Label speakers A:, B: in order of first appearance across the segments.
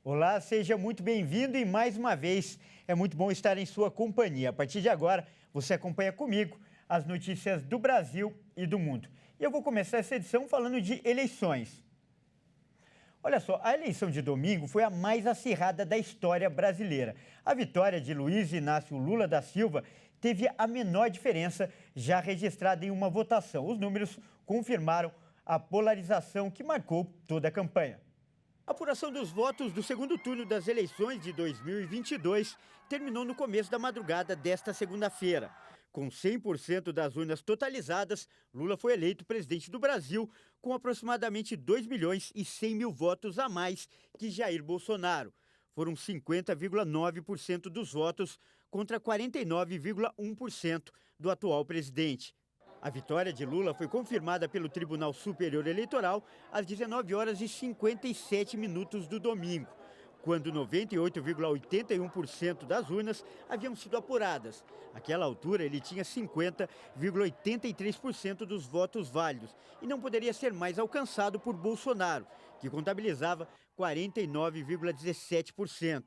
A: Olá, seja muito bem-vindo e mais uma vez é muito bom estar em sua companhia. A partir de agora, você acompanha comigo as notícias do Brasil e do mundo. E eu vou começar essa edição falando de eleições. Olha só, a eleição de domingo foi a mais acirrada da história brasileira. A vitória de Luiz Inácio Lula da Silva teve a menor diferença já registrada em uma votação. Os números confirmaram a polarização que marcou toda a campanha. A apuração dos votos do segundo turno das eleições de 2022 terminou no começo da madrugada desta segunda-feira. Com 100% das urnas totalizadas, Lula foi eleito presidente do Brasil com aproximadamente 2 milhões e 100 mil votos a mais que Jair Bolsonaro. Foram 50,9% dos votos contra 49,1% do atual presidente. A vitória de Lula foi confirmada pelo Tribunal Superior Eleitoral às 19 horas e 57 minutos do domingo, quando 98,81% das urnas haviam sido apuradas. Àquela altura, ele tinha 50,83% dos votos válidos e não poderia ser mais alcançado por Bolsonaro, que contabilizava 49,17%.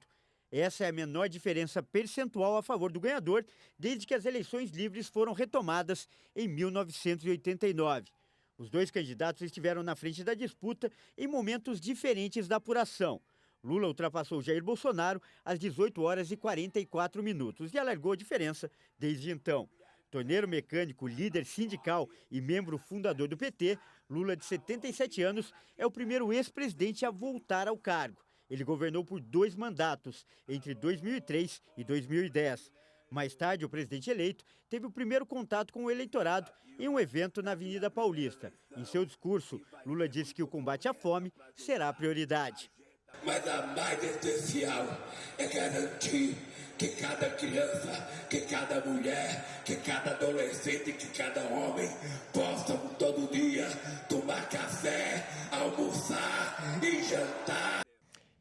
A: Essa é a menor diferença percentual a favor do ganhador desde que as eleições livres foram retomadas em 1989. Os dois candidatos estiveram na frente da disputa em momentos diferentes da apuração. Lula ultrapassou Jair Bolsonaro às 18 horas e 44 minutos e alargou a diferença desde então. Torneiro mecânico, líder sindical e membro fundador do PT, Lula, de 77 anos, é o primeiro ex-presidente a voltar ao cargo. Ele governou por 2 mandatos, entre 2003 e 2010. Mais tarde, o presidente eleito teve o primeiro contato com o eleitorado em um evento na Avenida Paulista. Em seu discurso, Lula disse que o combate à fome será a prioridade.
B: Mas a mais essencial é garantir que cada criança, que cada mulher, que cada adolescente, que cada homem possam todo dia tomar café, almoçar e jantar.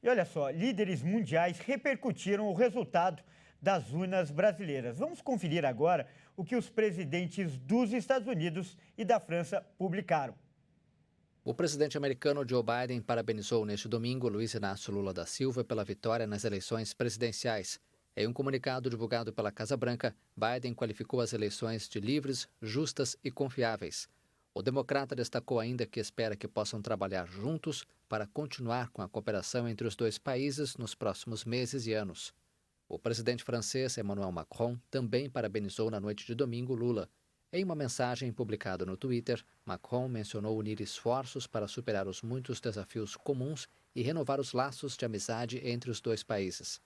A: E olha só, líderes mundiais repercutiram o resultado das urnas brasileiras. Vamos conferir agora o que os presidentes dos Estados Unidos e da França publicaram.
C: O presidente americano Joe Biden parabenizou neste domingo Luiz Inácio Lula da Silva pela vitória nas eleições presidenciais. Em um comunicado divulgado pela Casa Branca, Biden qualificou as eleições de livres, justas e confiáveis. O democrata destacou ainda que espera que possam trabalhar juntos para continuar com a cooperação entre os dois países nos próximos meses e anos. O presidente francês Emmanuel Macron também parabenizou na noite de domingo Lula. Em uma mensagem publicada no Twitter, Macron mencionou unir esforços para superar os muitos desafios comuns e renovar os laços de amizade entre os dois países.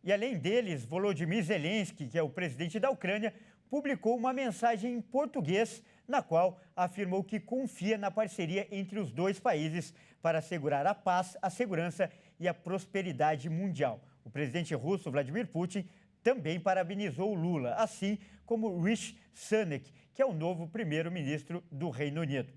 A: E além deles, Volodymyr Zelensky, que é o presidente da Ucrânia, publicou uma mensagem em português na qual afirmou que confia na parceria entre os dois países para assegurar a paz, a segurança e a prosperidade mundial. O presidente russo Vladimir Putin também parabenizou o Lula, assim como Rishi Sunak, que é o novo primeiro-ministro do Reino Unido.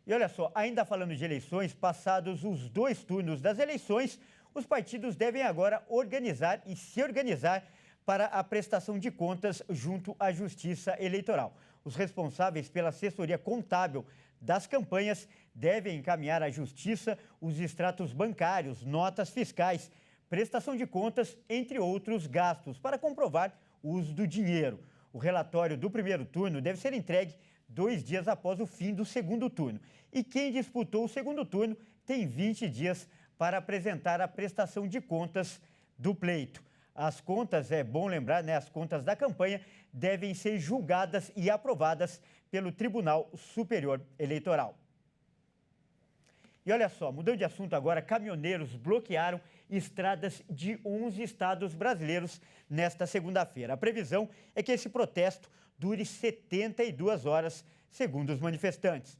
A: E olha só, ainda falando de eleições, passados os 2 turnos das eleições, os partidos devem agora organizar e se organizar para a prestação de contas junto à Justiça Eleitoral. Os responsáveis pela assessoria contábil das campanhas devem encaminhar à Justiça os extratos bancários, notas fiscais, prestação de contas, entre outros gastos, para comprovar o uso do dinheiro. O relatório do primeiro turno deve ser entregue 2 dias após o fim do segundo turno. E quem disputou o segundo turno tem 20 dias para apresentar a prestação de contas do pleito. As contas, é bom lembrar, as contas da campanha devem ser julgadas e aprovadas pelo Tribunal Superior Eleitoral. E olha só, mudando de assunto agora, caminhoneiros bloquearam estradas de 11 estados brasileiros nesta segunda-feira. A previsão é que esse protesto dure 72 horas, segundo os manifestantes.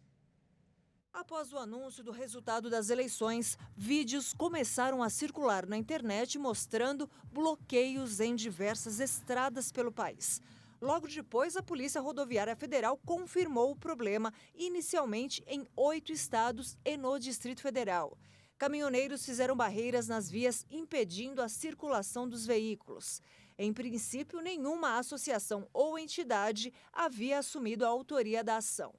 D: Após o anúncio do resultado das eleições, vídeos começaram a circular na internet mostrando bloqueios em diversas estradas pelo país. Logo depois, a Polícia Rodoviária Federal confirmou o problema, inicialmente em 8 estados e no Distrito Federal. Caminhoneiros fizeram barreiras nas vias, impedindo a circulação dos veículos. Em princípio, nenhuma associação ou entidade havia assumido a autoria da ação.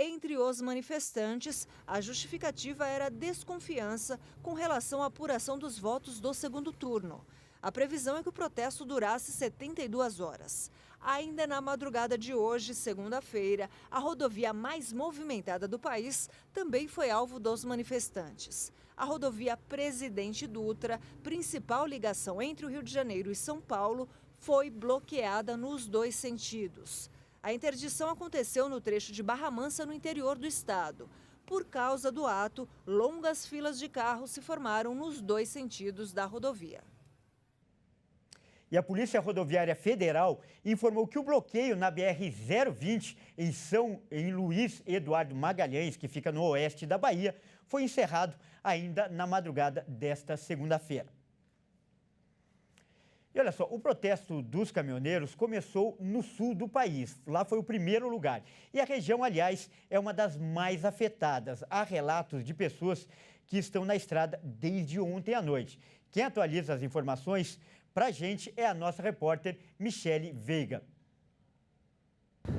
D: Entre os manifestantes, a justificativa era desconfiança com relação à apuração dos votos do segundo turno. A previsão é que o protesto durasse 72 horas. Ainda na madrugada de hoje, segunda-feira, a rodovia mais movimentada do país também foi alvo dos manifestantes. A rodovia Presidente Dutra, principal ligação entre o Rio de Janeiro e São Paulo, foi bloqueada nos dois sentidos. A interdição aconteceu no trecho de Barra Mansa, no interior do estado. Por causa do ato, longas filas de carros se formaram nos dois sentidos da rodovia.
A: E a Polícia Rodoviária Federal informou que o bloqueio na BR-020 em Luiz Eduardo Magalhães, que fica no oeste da Bahia, foi encerrado ainda na madrugada desta segunda-feira. E olha só, o protesto dos caminhoneiros começou no sul do país. Lá foi o primeiro lugar. E a região, aliás, é uma das mais afetadas. Há relatos de pessoas que estão na estrada desde ontem à noite. Quem atualiza as informações para a gente é a nossa repórter Michele Veiga.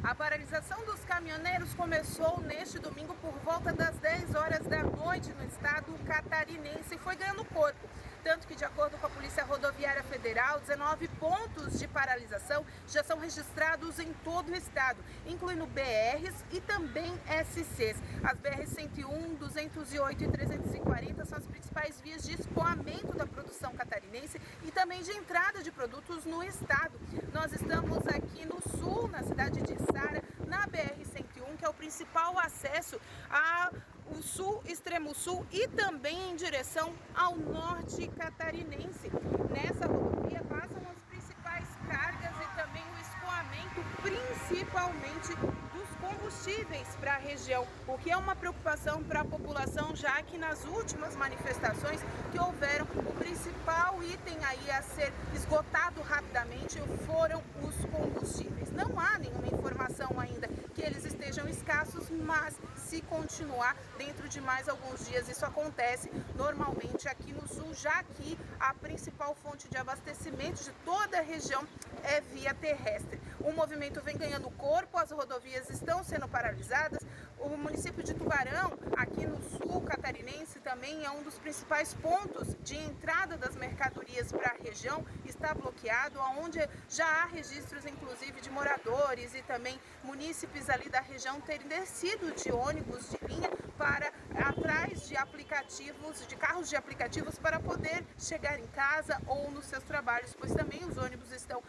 E: A paralisação dos caminhoneiros começou neste domingo por volta das 10 horas da noite no estado catarinense e foi ganhando corpo. Tanto que, de acordo com a Polícia Rodoviária Federal, 19 pontos de paralisação já são registrados em todo o estado, incluindo BRs e também SCs. As BRs 101, 208 e 340 são as principais vias de escoamento da produção catarinense e também de entrada de produtos no estado. Nós estamos aqui no sul, na cidade de Sara, na BR-101, que é o principal acesso ao sul, extremo sul e também em direção ao norte catarinense. Nessa rodovia passam as principais cargas e também o escoamento, principalmente dos combustíveis para a região, o que é uma preocupação para a população, já que nas últimas manifestações que houveram, o principal item aí a ser esgotado rapidamente foram os combustíveis. Não há nenhuma informação ainda que eles estejam escassos, mas se continuar dentro de mais alguns dias, isso acontece normalmente aqui no sul, já que a principal fonte de abastecimento de toda a região é via terrestre. O movimento vem ganhando corpo, as rodovias estão sendo paralisadas. O município de Tubarão, aqui no sul catarinense, também é um dos principais pontos de entrada das mercadorias para a região, está bloqueado, onde já há registros, inclusive, de moradores e também munícipes ali da região terem descido de ônibus de linha para atrás de aplicativos, de carros de aplicativos, para poder chegar em casa ou nos seus trabalhos, pois também os ônibus estão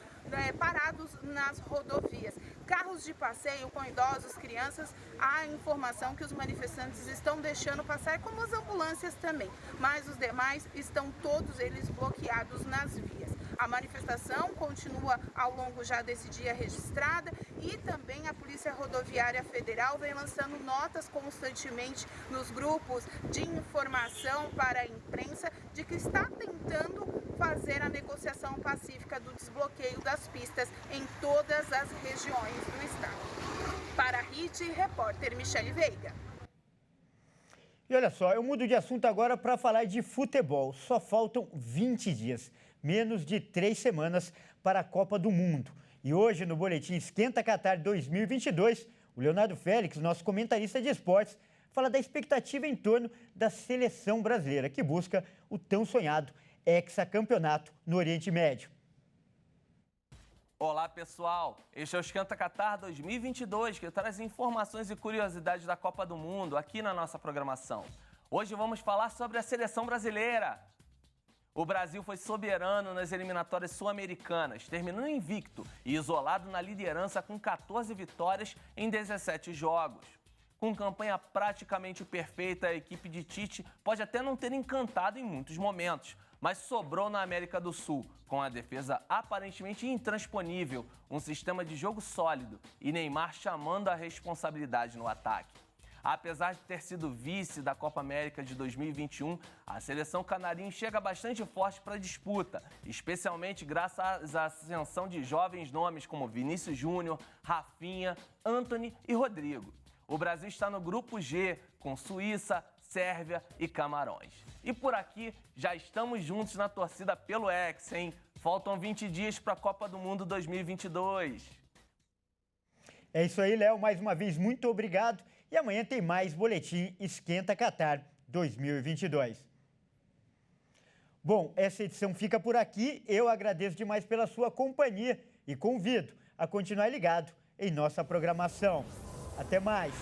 E: parados nas rodovias. Carros de passeio com idosos, crianças, há informação que os manifestantes estão deixando passar, como as ambulâncias também, mas os demais estão todos eles bloqueados nas vias. A manifestação continua ao longo já desse dia registrada e também a Polícia Rodoviária Federal vem lançando notas constantemente nos grupos de informação para a imprensa de que está tentando fazer a negociação pacífica do desbloqueio das pistas em todas as regiões do estado. Para a RIT, repórter Michele Veiga.
A: E olha só, eu mudo de assunto agora para falar de futebol. Só faltam 20 dias, menos de 3 semanas para a Copa do Mundo. E hoje, no Boletim Esquenta Qatar 2022, o Leonardo Félix, nosso comentarista de esportes, fala da expectativa em torno da seleção brasileira, que busca o tão sonhado hexacampeonato no Oriente Médio.
F: Olá, pessoal! Este é o Esquenta Qatar 2022, que traz informações e curiosidades da Copa do Mundo aqui na nossa programação. Hoje vamos falar sobre a seleção brasileira. O Brasil foi soberano nas eliminatórias sul-americanas, terminando invicto e isolado na liderança com 14 vitórias em 17 jogos. Com campanha praticamente perfeita, a equipe de Tite pode até não ter encantado em muitos momentos, mas sobrou na América do Sul, com a defesa aparentemente intransponível, um sistema de jogo sólido e Neymar chamando a responsabilidade no ataque. Apesar de ter sido vice da Copa América de 2021, a seleção canarinho chega bastante forte para a disputa, especialmente graças à ascensão de jovens nomes como Vinícius Júnior, Rafinha, Antony e Rodrigo. O Brasil está no grupo G, com Suíça, Sérvia e Camarões. E por aqui, já estamos juntos na torcida pelo Hexa, hein? Faltam 20 dias para a Copa do Mundo 2022.
A: É isso aí, Léo. Mais uma vez, muito obrigado. E amanhã tem mais Boletim Esquenta Qatar 2022. Bom, essa edição fica por aqui. Eu agradeço demais pela sua companhia e convido a continuar ligado em nossa programação. Até mais!